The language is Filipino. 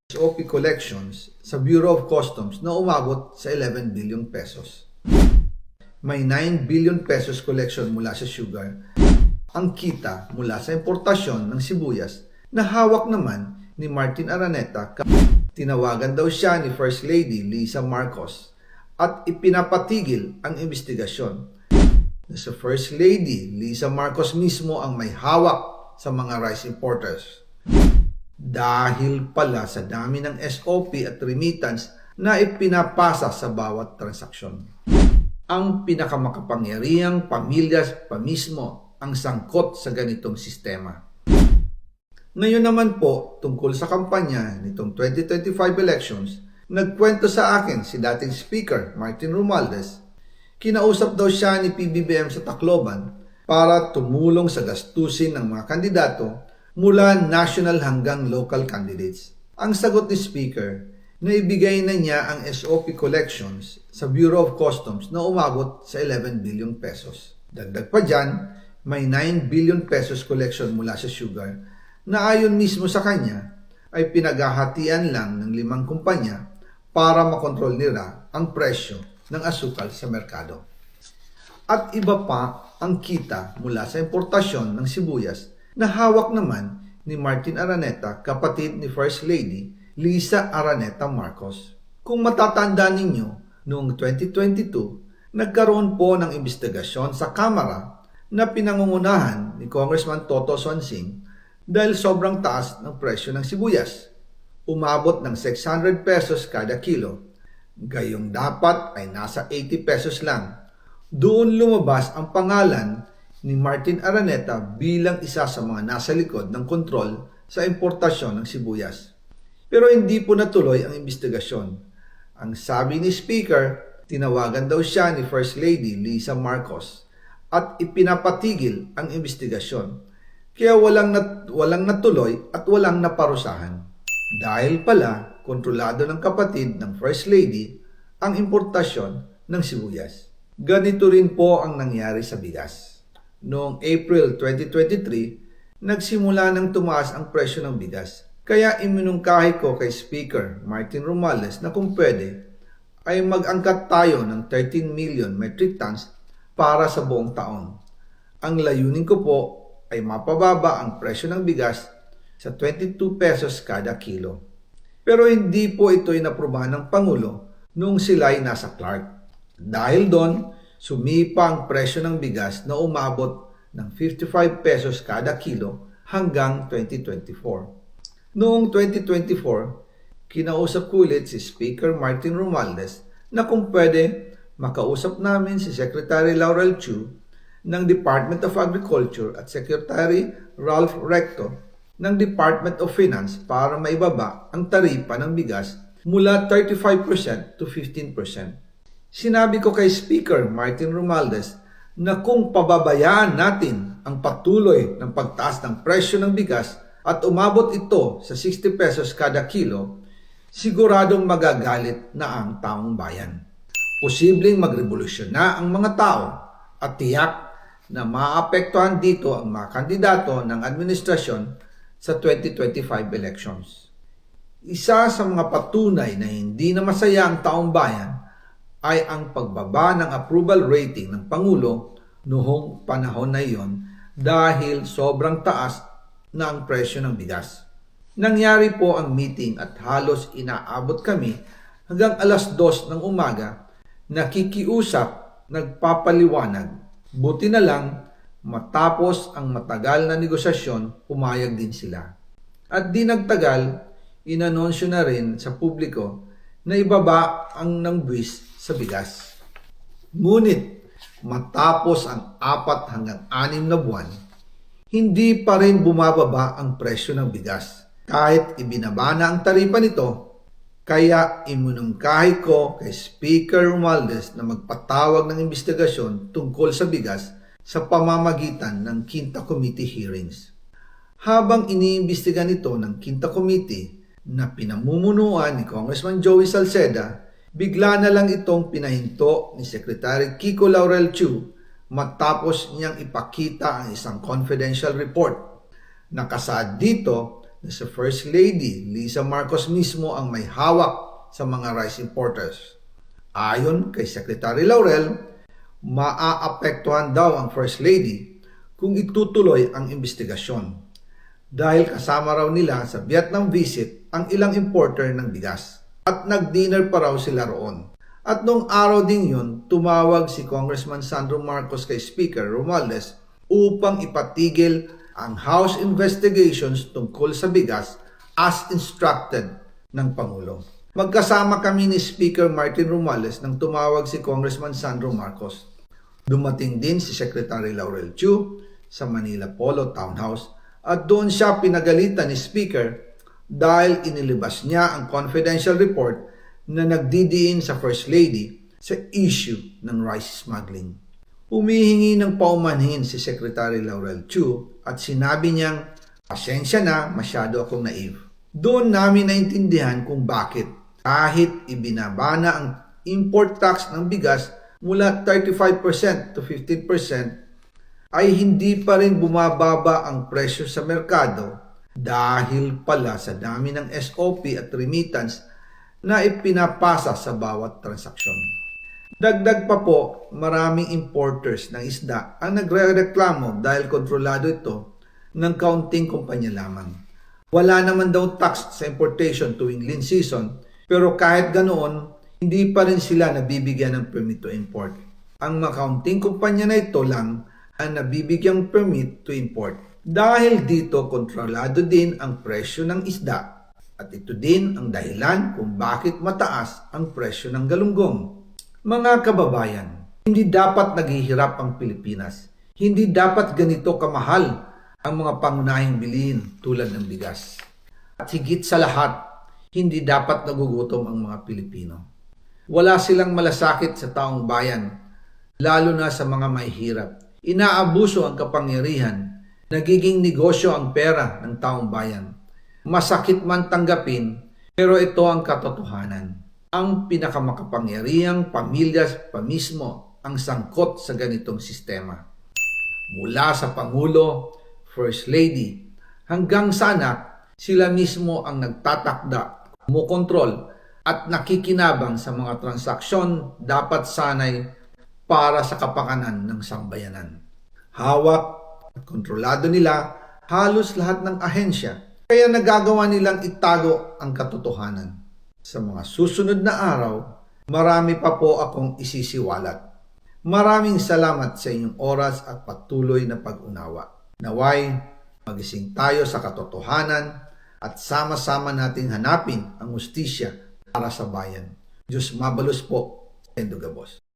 SOP collections sa Bureau of Customs na umabot sa 11 billion pesos. May 9 billion pesos collection mula sa sugar. Ang kita mula sa importasyon ng sibuyas na hawak naman ni Martin Araneta. Tinawagan daw siya ni First Lady Lisa Marcos at ipinapatigil ang investigasyon. Sa First Lady Lisa Marcos mismo ang may hawak sa mga rice importers. Dahil pala sa dami ng SOP at remittance na ipinapasa sa bawat transaksyon. Ang pinakamakapangyarihang pamilya pa mismo ang sangkot sa ganitong sistema. Ngayon naman po, tungkol sa kampanya nitong 2025 elections, nagkwento sa akin si dating Speaker Martin Romualdez. Kinausap daw siya ni PBBM sa Tacloban para tumulong sa gastusin ng mga kandidato mula national hanggang local candidates. Ang sagot ni Speaker, na ibigay na niya ang SOP collections sa Bureau of Customs na umabot sa 11 billion pesos. Dagdag pa dyan, may 9 billion pesos collection mula sa sugar na ayon mismo sa kanya ay pinaghahatian lang ng 5 kumpanya para makontrol nila ang presyo ng asukal sa merkado. At iba pa ang kita mula sa importasyon ng sibuyas na hawak naman ni Martin Araneta, kapatid ni First Lady Lisa Araneta Marcos. Kung matatandaan ninyo, noong 2022, nagkaroon po ng investigasyon sa Kamara na pinangungunahan ni Congressman Toto Swansing dahil sobrang taas ng presyo ng sibuyas. Umabot ng 600 pesos kada kilo. Gayong dapat ay nasa 80 pesos lang. Doon lumabas ang pangalan ni Martin Araneta bilang isa sa mga nasa likod ng kontrol sa importasyon ng sibuyas. Pero hindi po natuloy ang investigasyon. Ang sabi ni Speaker, tinawagan daw siya ni First Lady Lisa Marcos at ipinapatigil ang investigasyon. Kaya walang natuloy at walang naparusahan. Dahil pala, kontrolado ng kapatid ng First Lady ang importasyon ng sibuyas. Ganito rin po ang nangyari sa bigas. Noong April 2023, nagsimula nang tumaas ang presyo ng bigas. Kaya iminungkahi ko kay Speaker Martin Romualdez na kung pwede ay mag-angkat tayo ng 13 million metric tons para sa buong taon. Ang layunin ko po ay mapababa ang presyo ng bigas sa 22 pesos kada kilo. Pero hindi po ito inaprubahan ng Pangulo noong sila ay nasa Clark. Dahil doon, sumipa ang presyo ng bigas na umabot ng 55 pesos kada kilo hanggang 2024. Noong 2024, kinausap ko ulit si Speaker Martin Romualdez na kung pwede makausap namin si Secretary Laurel Chu ng Department of Agriculture at Secretary Ralph Recto ng Department of Finance para maibaba ang taripa ng bigas mula 35% to 15%. Sinabi ko kay Speaker Martin Romualdez na kung pababayaan natin ang patuloy ng pagtaas ng presyo ng bigas at umabot ito sa 60 pesos kada kilo, siguradong magagalit na ang taong bayan. Posibleng magrevolusyon na ang mga tao at tiyak na maapektuhan dito ang mga kandidato ng administrasyon sa 2025 elections. Isa sa mga patunay na hindi na masaya ang taong bayan ay ang pagbaba ng approval rating ng Pangulo noong panahon na iyon dahil sobrang taas na ang presyo ng bigas. Nangyari po ang meeting at halos inaabot kami hanggang alas 2 ng umaga, nakikiusap, nagpapaliwanag. Buti na lang, matapos ang matagal na negosasyon, pumayag din sila. At di nagtagal, inanunsyo na rin sa publiko na ibaba ang ng buwis sa bigas. Ngunit matapos ang 4 hanggang 6 na buwan, hindi pa rin bumababa ang presyo ng bigas. Kahit ibinaba na ang taripa nito, kaya iminungkahi ko kay Speaker Romualdez na magpatawag ng investigasyon tungkol sa bigas sa pamamagitan ng Quinta Committee hearings. Habang iniimbestiga nito ng Quinta Committee na pinamumunuan ni Congressman Joey Salceda, bigla na lang itong pinahinto ni Secretary Kiko Laurel Chu matapos niyang ipakita ang isang confidential report. Nakasaad dito na sa First Lady Lisa Marcos mismo ang may hawak sa mga rice importers. Ayon kay Secretary Laurel, maaapektuhan daw ang First Lady kung itutuloy ang investigasyon dahil kasama raw nila sa Vietnam visit ang ilang importer ng bigas at nag-dinner pa raw sila roon. At noong araw din yun, tumawag si Congressman Sandro Marcos kay Speaker Romualdez upang ipatigil ang House investigations tungkol sa bigas as instructed ng Pangulo. Magkasama kami ni Speaker Martin Romualdez nang tumawag si Congressman Sandro Marcos. Dumating din si Secretary Laurel Chu sa Manila Polo Townhouse at doon siya pinagalitan ni Speaker dahil inilabas niya ang confidential report na nagdidiin sa First Lady sa issue ng rice smuggling. Humihingi ng paumanhin si Secretary Laurel Chu at sinabi niyang, "Pasensya na, masyado akong naive." Doon namin naintindihan kung bakit kahit ibinaba na ang import tax ng bigas mula 35% to 15% ay hindi pa rin bumababa ang presyo sa merkado dahil pala sa dami ng SOP at remittance na ipinapasa sa bawat transaksyon. Dagdag pa po, maraming importers ng isda ang nagrereklamo dahil kontrolado ito ng kaunting kumpanya lamang. Wala naman daw tax sa importation tuwing lean season, pero kahit ganoon, hindi pa rin sila nabibigyan ng permit to import. Ang makaunting kumpanya na ito lang ang nabibigyang permit to import. Dahil dito, kontrolado din ang presyo ng isda. At ito din ang dahilan kung bakit mataas ang presyo ng galunggong. Mga kababayan, hindi dapat naghihirap ang Pilipinas. Hindi dapat ganito kamahal ang mga pangunahing bilihin tulad ng bigas. At higit sa lahat, hindi dapat nagugutom ang mga Pilipino. Wala silang malasakit sa taong bayan, lalo na sa mga mahihirap. Inaabuso ang kapangyarihan, nagiging negosyo ang pera ng taong bayan. Masakit man tanggapin, pero ito ang katotohanan. Ang pinakamakapangyarihang pamilya pa mismo ang sangkot sa ganitong sistema. Mula sa Pangulo, First Lady, hanggang sa anak, sila mismo ang nagtatakda, kumukontrol at nakikinabang sa mga transaksyon dapat sanay para sa kapakanan ng sambayanan. Hawak at kontrolado nila halos lahat ng ahensya. Kaya nagagawa nilang itago ang katotohanan. Sa mga susunod na araw, marami pa po akong isisiwalat. Maraming salamat sa inyong oras at patuloy na pag-unawa. Naway, magising tayo sa katotohanan at sama-sama nating hanapin ang hustisya para sa bayan. Diyos mabalos po, Endo Gabos.